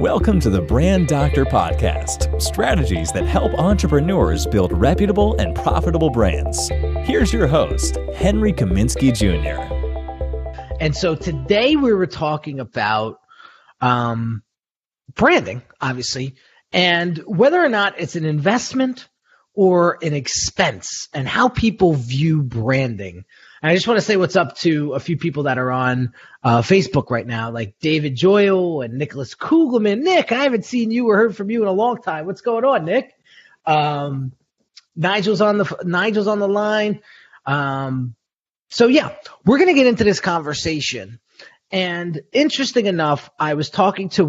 Welcome to the Brand Doctor Podcast, strategies that help entrepreneurs build reputable and profitable brands. Here's your host, Henry Kaminski Jr. And so today we were talking about branding, obviously, and whether or not it's an investment or an expense and how people view branding. And I just want to say what's up to a few people that are on Facebook right now, like David Joyle and Nicholas Kugelman. Nick, I haven't seen you or heard from you in a long time. What's going on, Nick? Nigel's on the line. So yeah, we're going to get into this conversation. And interesting enough, I was talking to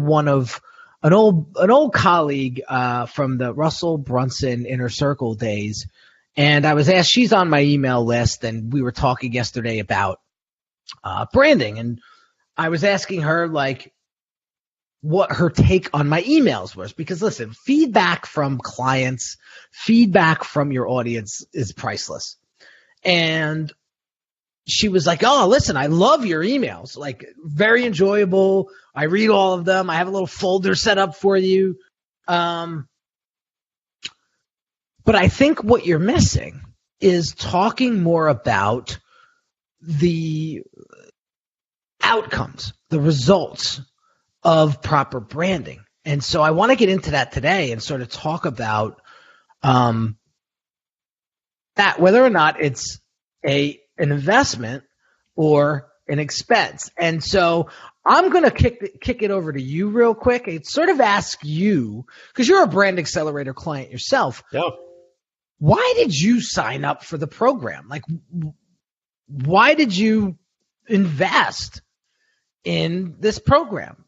an old colleague from the Russell Brunson Inner Circle days. And I was asked, she's on my email list, and we were talking yesterday about branding. And I was asking her, like, what her take on my emails was. Because, listen, feedback from clients, feedback from your audience is priceless. And she was like, oh, listen, I love your emails. Like, very enjoyable. I read all of them. I have a little folder set up for you. But I think what you're missing is talking more about the outcomes, the results of proper branding. And so I want to get into that today and sort of talk about that, whether or not it's an investment or an expense. And so I'm going to kick it over to you real quick and sort of ask you, because you're a Brand Accelerator client yourself. Yeah. Why did you sign up for the program? Like, why did you invest in this program?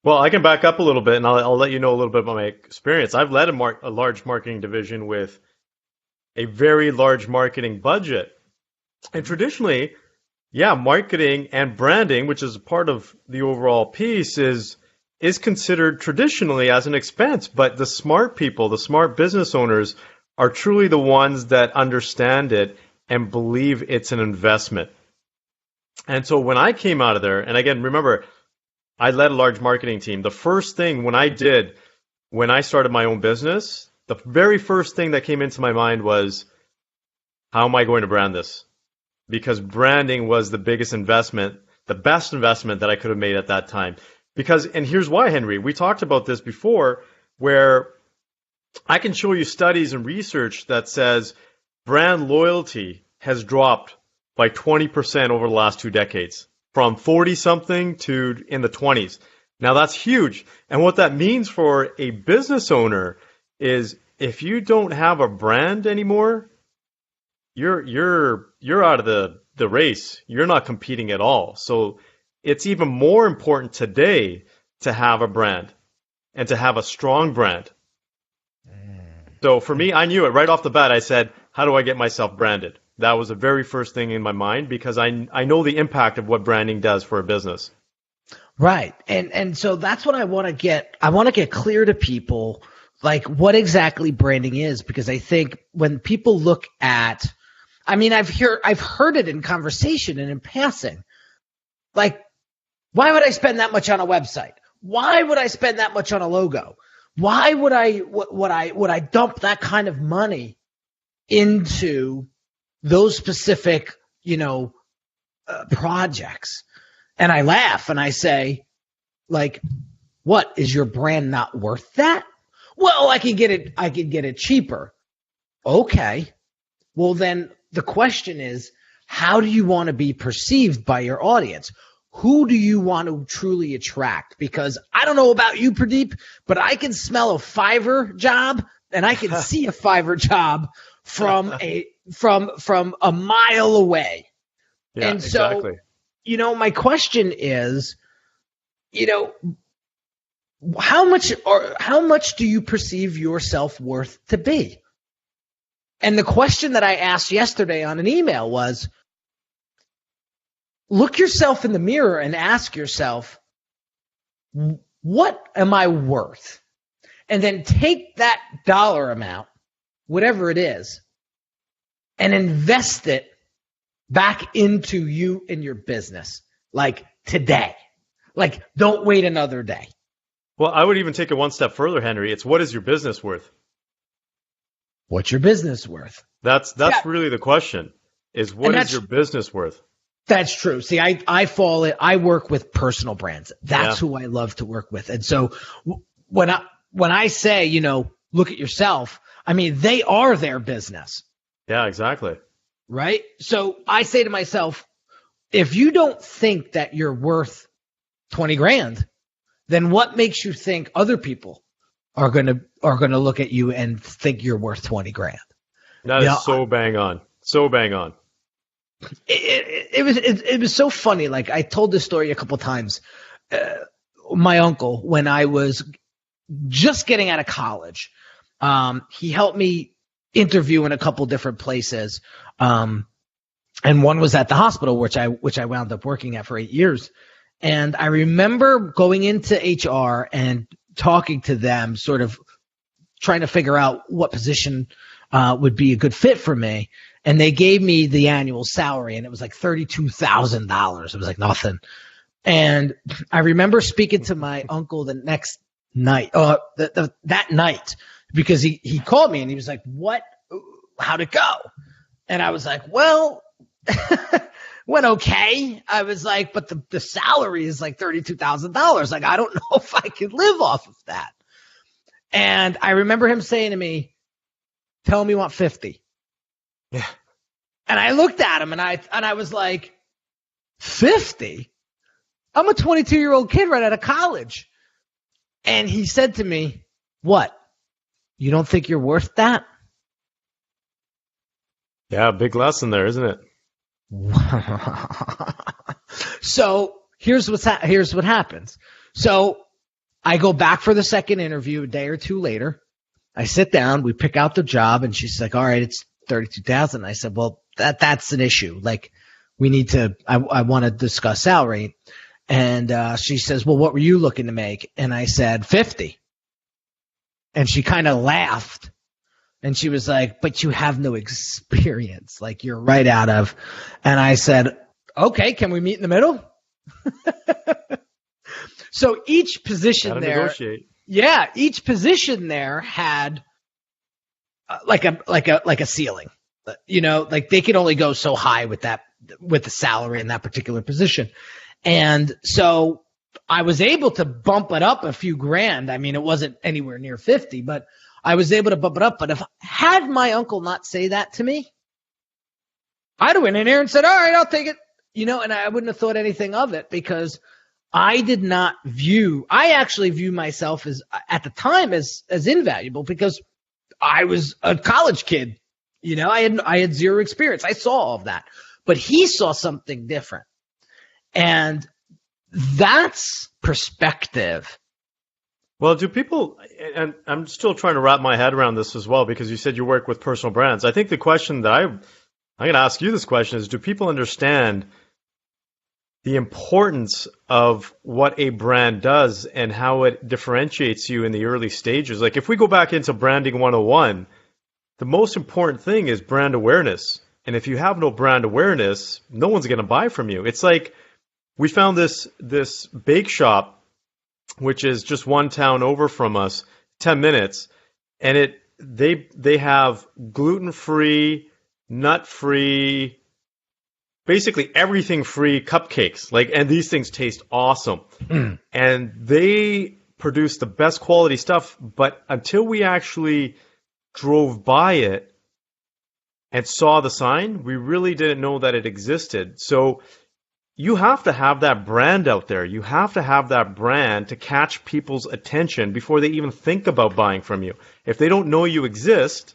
Well, I can back up a little bit, and I'll let you know a little bit about my experience. I've led a large marketing division with a very large marketing budget. And traditionally, marketing and branding, which is a part of the overall piece, is considered traditionally as an expense. But the smart people, the smart business owners, are truly the ones that understand it and believe it's an investment. And so when I came out of there, and again, remember, I led a large marketing team. The first thing when I started my own business, the very first thing that came into my mind was, how am I going to brand this? Because branding was the biggest investment, the best investment that I could have made at that time. And here's why, Henry. We talked about this before, where I can show you studies and research that says brand loyalty has dropped by 20% over the last 2 decades, from 40-something to in the 20s. Now, that's huge. And what that means for a business owner is if you don't have a brand anymore, you're out of the race. You're not competing at all. So it's even more important today to have a brand and to have a strong brand. So for me, I knew it right off the bat. I said, how do I get myself branded? That was the very first thing in my mind, because I know the impact of what branding does for a business. Right. And so that's what I want to get. I want to get clear to people, like, what exactly branding is, because I think when people look at, I've heard it in conversation and in passing, like, why would I spend that much on a website? Why would I spend that much on a logo? Why would I dump that kind of money into those specific, projects? And I laugh and I say, like, what, is your brand not worth that? Well, I can get it cheaper. Okay. Well, then the question is, how do you want to be perceived by your audience? Who do you want to truly attract? Because I don't know about you, Pradeep, but I can smell a Fiverr job and I can see a Fiverr job from a mile away. Yeah, and so, exactly. My question is, how much do you perceive your self-worth to be? And the question that I asked yesterday on an email was, look yourself in the mirror and ask yourself, what am I worth? And then take that dollar amount, whatever it is, and invest it back into you and your business, like today. Like, don't wait another day. Well, I would even take it one step further, Henry. It's what is your business worth? What's your business worth? That's really the question, is what is your business worth? That's true. See, I work with personal brands. That's who I love to work with. And so when I say, look at yourself, I mean, they are their business. Yeah, exactly. Right? So I say to myself, if you don't think that you're worth 20 grand, then what makes you think other people are going to look at you and think you're worth 20 grand? That is so bang on. So bang on. It was so funny. Like, I told this story a couple times. My uncle, when I was just getting out of college, he helped me interview in a couple different places. And one was at the hospital, which I wound up working at for 8 years. And I remember going into HR and talking to them, sort of trying to figure out what position would be a good fit for me. And they gave me the annual salary, and it was like $32,000. It was like nothing. And I remember speaking to my uncle the next night, that night, because he called me and he was like, how'd it go? And I was like, well, went okay. I was like, but the salary is like $32,000. Like, I don't know if I could live off of that. And I remember him saying to me, tell him you want 50. Yeah. And I looked at him and I was like, 50? I'm a 22-year-old kid right out of college. And he said to me, what? You don't think you're worth that? Yeah, big lesson there, isn't it? So here's what happens. So I go back for the second interview a day or two later. I sit down, we pick out the job, and she's like, all right, it's 32,000. I said, well, that's an issue. Like, we need to, I want to discuss salary. And she says, well, what were you looking to make? And I said, 50. And she kind of laughed. And she was like, but you have no experience. Like, you're right out of. And I said, okay, can we meet in the middle? So each position there. Negotiate. Yeah, each position there had like a ceiling. Like, they could only go so high with the salary in that particular position. And so I was able to bump it up a few grand. I mean, it wasn't anywhere near 50, but I was able to bump it up. But had my uncle not say that to me, I'd have went in there and said, all right, I'll take it. And I wouldn't have thought anything of it, because I actually view myself as, at the time, as invaluable, because I was a college kid. I had zero experience. I saw all of that, but he saw something different. And that's perspective. Well, do people, and I'm still trying to wrap my head around this as well, because you said you work with personal brands. I think the question that I'm going to ask you this question is, do people understand the importance of what a brand does and how it differentiates you in the early stages? Like, if we go back into branding 101, the most important thing is brand awareness. And if you have no brand awareness, no one's going to buy from you. It's like, we found this bake shop, which is just one town over from us, 10 minutes, and they have gluten-free, nut-free, basically everything free cupcakes. And these things taste awesome. And they produce the best quality stuff, but until we actually drove by it and saw the sign, we really didn't know that it existed. So you have to have that brand out there. You have to have that brand to catch people's attention before they even think about buying from you. If they don't know you exist,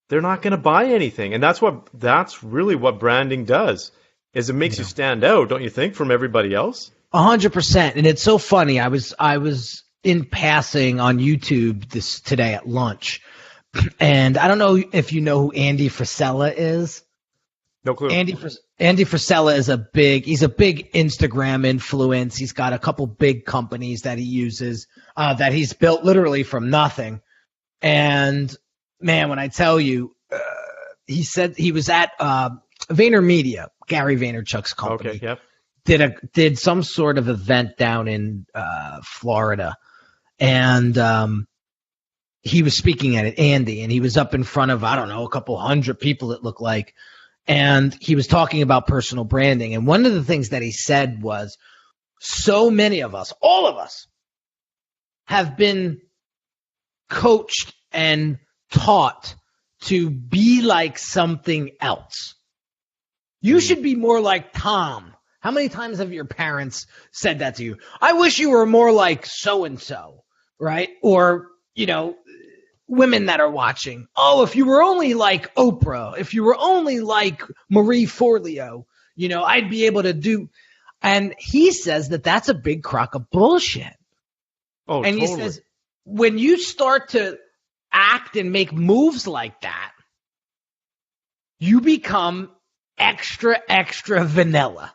they're not going to buy anything. And that's really what branding does, is it makes you stand out, don't you think, from everybody else? 100%. And it's so funny. I was in passing on YouTube today at lunch, and I don't know if you know who Andy Frisella is. No clue. Andy Frisella is he's a big Instagram influence. He's got a couple big companies that he uses, that he's built literally from nothing. And man, when I tell you, he said he was at VaynerMedia, Gary Vaynerchuk's company. Okay, yep. Did some sort of event down in Florida. And he was speaking at it, Andy, and he was up in front of, I don't know, a couple hundred people it looked like. And he was talking about personal branding. And one of the things that he said was, so many of us, all of us, have been coached and taught to be like something else. You should be more like Tom. How many times have your parents said that to you? I wish you were more like so-and-so, right? Or, women that are watching. Oh, if you were only like Oprah, if you were only like Marie Forleo, I'd be able to do. And he says that that's a big crock of bullshit. Oh, and totally. He says, when you start to act and make moves like that, you become extra, extra vanilla.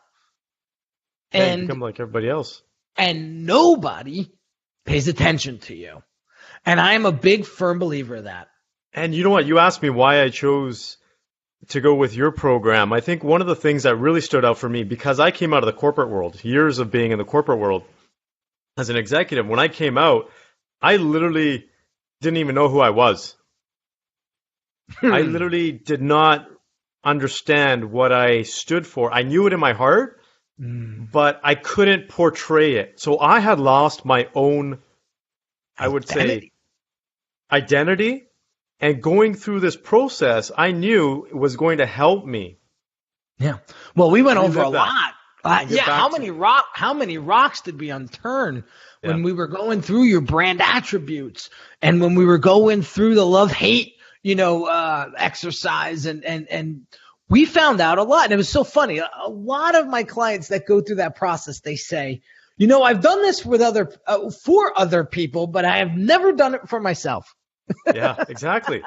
And you become like everybody else. And nobody pays attention to you. And I am a big, firm believer of that. And you know what? You asked me why I chose to go with your program. I think one of the things that really stood out for me, because I came out of the corporate world, years of being in the corporate world as an executive, when I came out, I literally didn't even know who I was. I literally did not understand what I stood for. I knew it in my heart, but I couldn't portray it. So I had lost my own, I would say, identity. And going through this process, I knew it was going to help me. Yeah. Well, we went over a lot. Yeah. How many rocks did we unturn when we were going through your brand attributes and when we were going through the love-hate, exercise and we found out a lot. And it was so funny. A lot of my clients that go through that process, they say, I've done this with for other people, but I have never done it for myself. Yeah, exactly.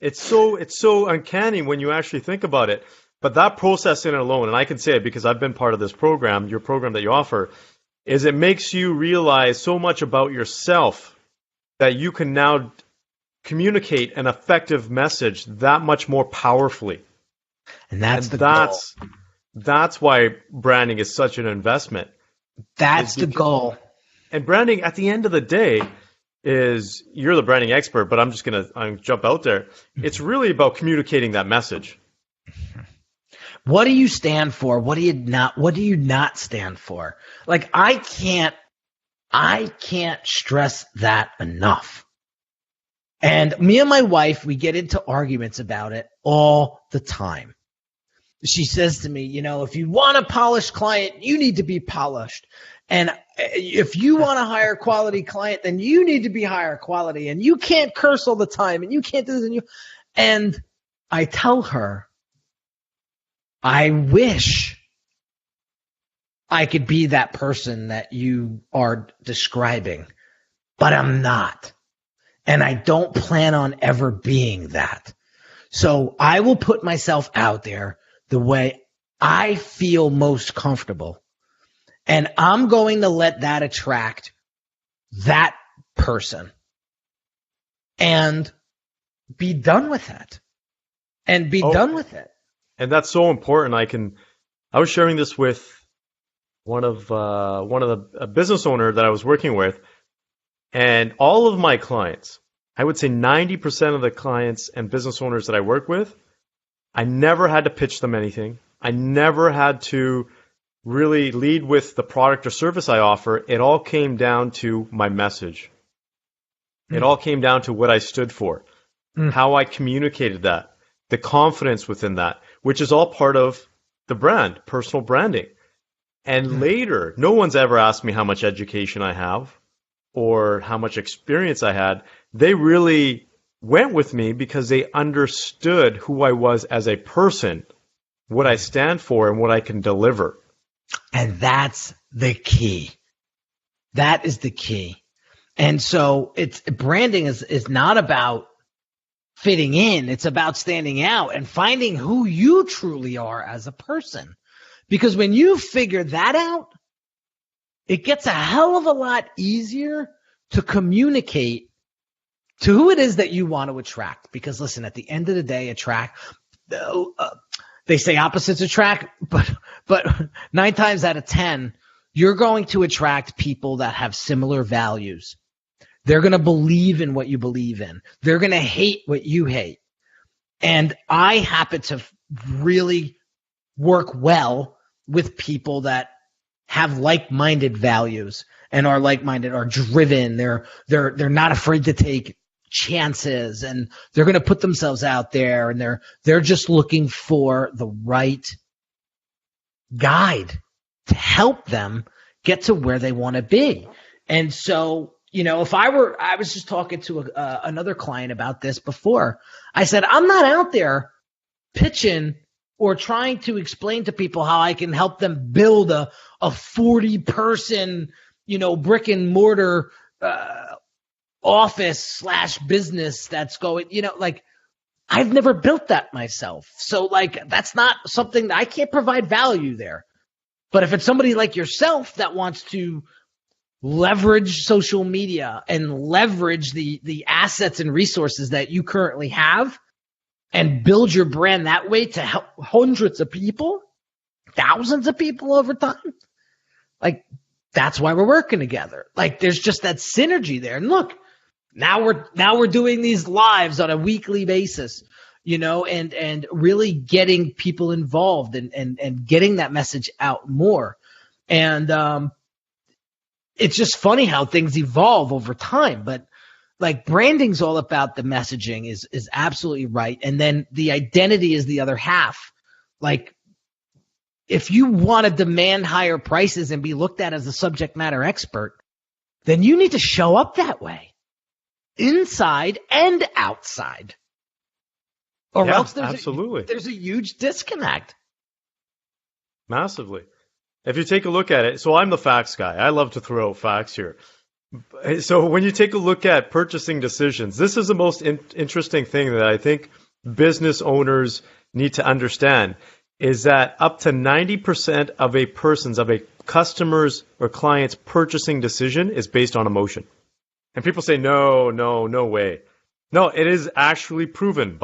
It's so uncanny when you actually think about it. But that process in it alone, and I can say it because I've been part of this program, your program that you offer, is it makes you realize so much about yourself that you can now communicate an effective message that much more powerfully. And that's the goal. That's why branding is such an investment. That's the goal. And branding, at the end of the day, is you're the branding expert, but I'm jump out there. It's really about communicating that message. What do you stand for? What do you not stand for? Like I can't stress that enough. And me and my wife, we get into arguments about it all the time. She says to me, if you want a polished client, you need to be polished. And if you want a higher quality client, then you need to be higher quality. And you can't curse all the time. And you can't do this. And I tell her, I wish I could be that person that you are describing, but I'm not. And I don't plan on ever being that. So I will put myself out there the way I feel most comfortable. And I'm going to let that attract that person and be done with it. And be done with it. And that's so important. I was sharing this with one of the business owner that I was working with, and all of my clients, I would say 90% of the clients and business owners that I work with, I never had to pitch them anything. I never had to really lead with the product or service I offer. It all came down to my message. It all came down to what I stood for, how I communicated that, the confidence within that, which is all part of the brand, personal branding. And later, no one's ever asked me how much education I have or how much experience I had. They really went with me because they understood who I was as a person, what I stand for, and what I can deliver. And that's the key. That is the key. And so branding is not about fitting in. It's about standing out and finding who you truly are as a person. Because when you figure that out, it gets a hell of a lot easier to communicate to who it is that you want to attract. Because listen, at the end of the day, they say opposites attract, but 9 times out of 10, you're going to attract people that have similar values, They're going to believe in what you believe in. They're going to hate what you hate. And I happen to really work well with people that have like-minded values and are like-minded, are driven. They're not afraid to take chances, and they're going to put themselves out there, and they're just looking for the right guide to help them get to where they want to be. And so, I was just talking to another client about this before. I said, I'm not out there pitching or trying to explain to people how I can help them build a 40-person, brick and mortar office / business that's going, I've never built that myself. So that's not something that I can't provide value there. But if it's somebody like yourself that wants to leverage social media and leverage the assets and resources that you currently have and build your brand that way to help hundreds of people, thousands of people over time, that's why we're working together. There's just that synergy there. And look, now we're doing these lives on a weekly basis, and really getting people involved and getting that message out more. And it's just funny how things evolve over time, but branding's all about the messaging is absolutely right. And then the identity is the other half. If you want to demand higher prices and be looked at as a subject matter expert, then you need to show up that way, inside and outside. Or else there's a huge disconnect. Massively. If you take a look at it, so I'm the facts guy. I love to throw out facts here. So when you take a look at purchasing decisions, this is the most interesting thing that I think business owners need to understand, is that up to 90% of a customer's or client's purchasing decision is based on emotion. And people say, no way. No, it is actually proven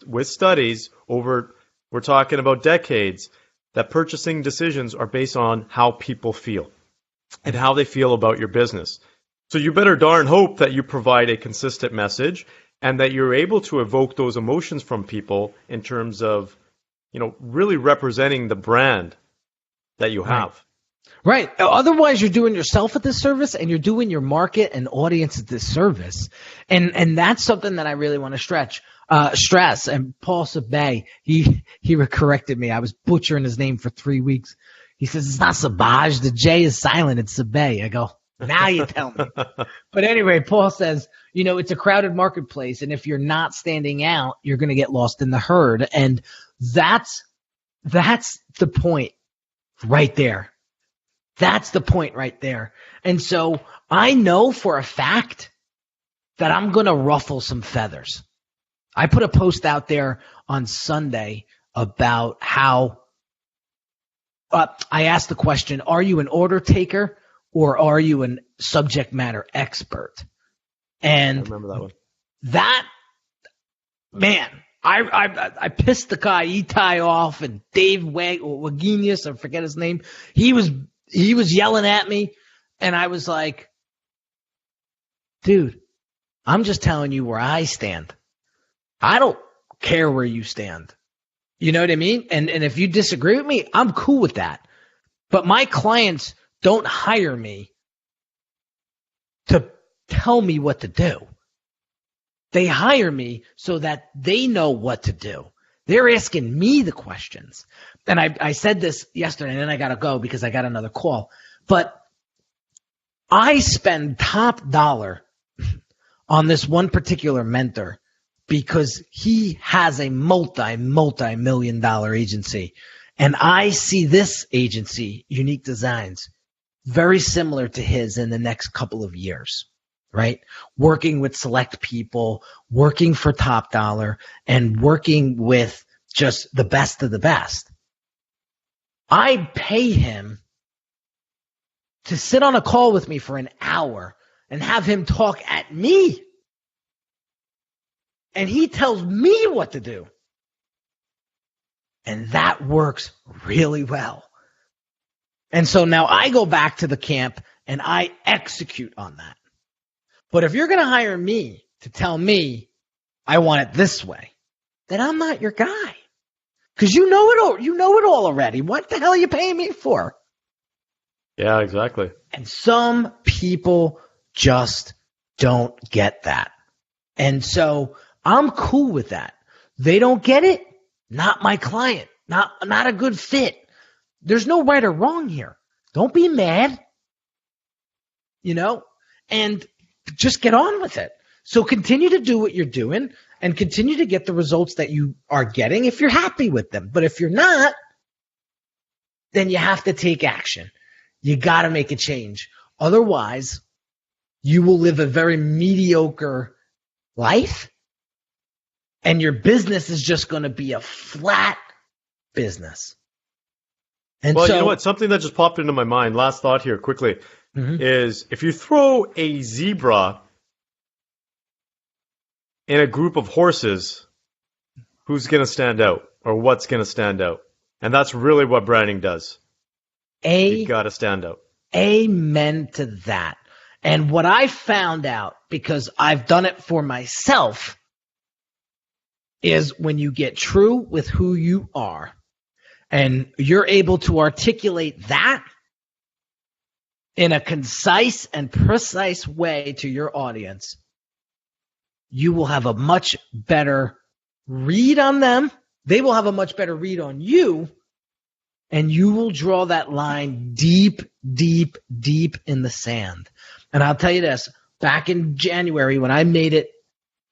with studies over, we're talking about decades, that purchasing decisions are based on how people feel and how they feel about your business. So you better darn hope that you provide a consistent message and that you're able to evoke those emotions from people in terms of, really representing the brand that you have. Right. Otherwise, you're doing yourself a disservice and you're doing your market and audience a disservice. And that's something that I really want to stress. And Paul Sabay, he corrected me. I was butchering his name for 3 weeks. He says, it's not Sabaj. The J is silent. It's Sabay. I go, now you tell me. But anyway, Paul says, it's a crowded marketplace. And if you're not standing out, you're going to get lost in the herd. And that's the point right there. That's the point right there. And so I know for a fact that I'm going to ruffle some feathers. I put a post out there on Sunday about how I asked the question, are you an order taker or are you a subject matter expert? And I remember that one. That, man, I pissed the guy Itai off, and Dave Wagenius, I forget his name. He was yelling at me, and I was like, dude, I'm just telling you where I stand. I don't care where you stand. You know what I mean? And if you disagree with me, I'm cool with that. But my clients don't hire me to tell me what to do. They hire me so that they know what to do. They're asking me the questions. And I said this yesterday, and then I got to go because I got another call. But I spend top dollar on this one particular mentor because he has a multi-million dollar agency. And I see this agency, Unique Designz, very similar to his in the next couple of years. Right? Working with select people, working for top dollar, and working with just the best of the best. I pay him to sit on a call with me for an hour and have him talk at me. And he tells me what to do. And that works really well. And so now I go back to the camp and I execute on that. But if you're going to hire me to tell me I want it this way, then I'm not your guy. Because you know it all. You know it all already. What the hell are you paying me for? Yeah, exactly. And some people just don't get that. And so I'm cool with that. They don't get it. Not my client. Not a good fit. There's no right or wrong here. Don't be mad. And just get on with it. So continue to do what you're doing and continue to get the results that you are getting if you're happy with them. But if you're not, then you have to take action. You got to make a change. Otherwise, you will live a very mediocre life, and your business is just going to be a flat business. And well, you know what? Something that just popped into my mind, last thought here quickly, is if you throw a zebra in a group of horses, who's going to stand out or what's going to stand out? And that's really what branding does. You got to stand out. Amen to that. And what I found out, because I've done it for myself, is when you get true with who you are and you're able to articulate that in a concise and precise way to your audience, you will have a much better read on them. They will have a much better read on you, and you will draw that line deep, deep, deep in the sand. And I'll tell you this, back in January when I made it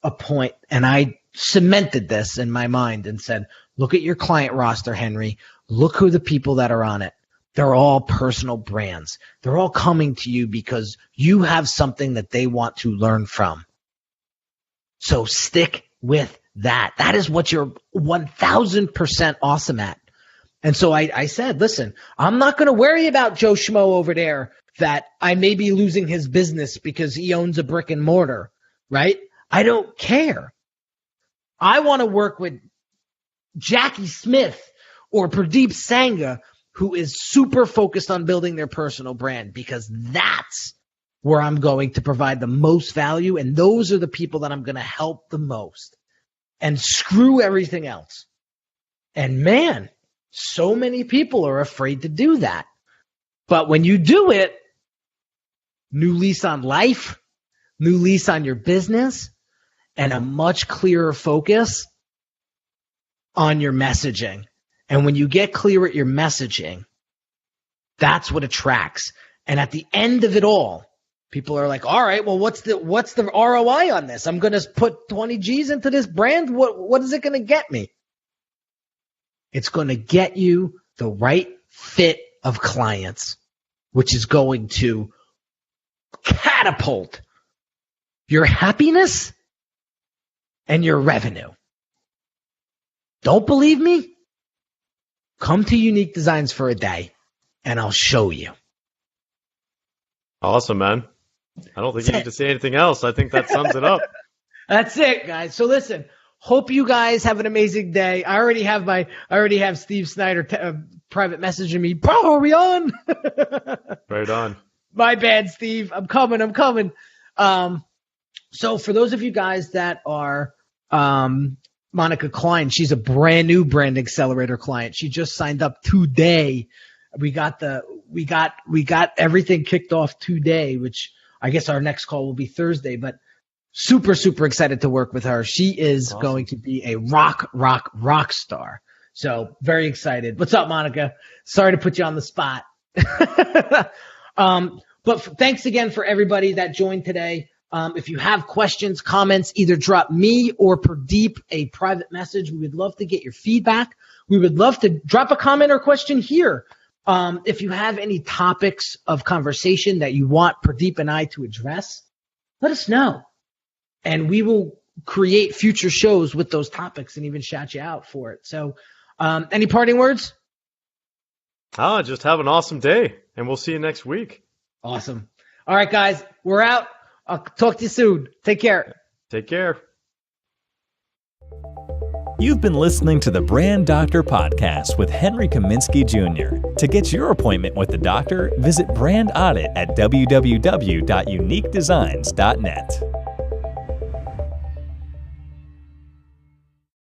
a point and I cemented this in my mind and said, look at your client roster, Henry. Look who the people that are on it. They're all personal brands. They're all coming to you because you have something that they want to learn from. So stick with that. That is what you're 1,000% awesome at. And so I said, listen, I'm not going to worry about Joe Schmo over there that I may be losing his business because he owns a brick and mortar, right? I don't care. I want to work with Jackie Smith or Pradeep Sangha, who is super focused on building their personal brand, because that's where I'm going to provide the most value, and those are the people that I'm going to help the most. And screw everything else. And man, so many people are afraid to do that. But when you do it, new lease on life, new lease on your business, and a much clearer focus on your messaging. And when you get clear at your messaging, that's what attracts. And at the end of it all, people are like, all right, well, what's the ROI on this? I'm going to put 20 G's into this brand. What is it going to get me? It's going to get you the right fit of clients, which is going to catapult your happiness and your revenue. Don't believe me? Come to Unique Designz for a day, and I'll show you. Awesome, man. I don't think you need to say anything else. I think that sums it up. That's it, guys. So listen, hope you guys have an amazing day. I already have Steve Snyder private messaging me. Bro, are we on? Right on. My bad, Steve. I'm coming. So for those of you guys that are Monica Klein, she's a brand new Brand Accelerator client. She just signed up today. We got everything kicked off today, which I guess our next call will be Thursday, but super, super excited to work with her. She is awesome. Going to be a rock star. So very excited. What's up, Monica? Sorry to put you on the spot. But thanks again for everybody that joined today. If you have questions, comments, either drop me or Pradeep a private message. We would love to get your feedback. We would love to drop a comment or question here. If you have any topics of conversation that you want Pradeep and I to address, let us know. And we will create future shows with those topics and even shout you out for it. So any parting words? Just have an awesome day, and we'll see you next week. Awesome. All right, guys, we're out. I'll talk to you soon. Take care. Take care. You've been listening to the Brand Doctor Podcast with Henry Kaminski Jr. To get your appointment with the doctor, visit Brand Audit at www.uniquedesigns.net.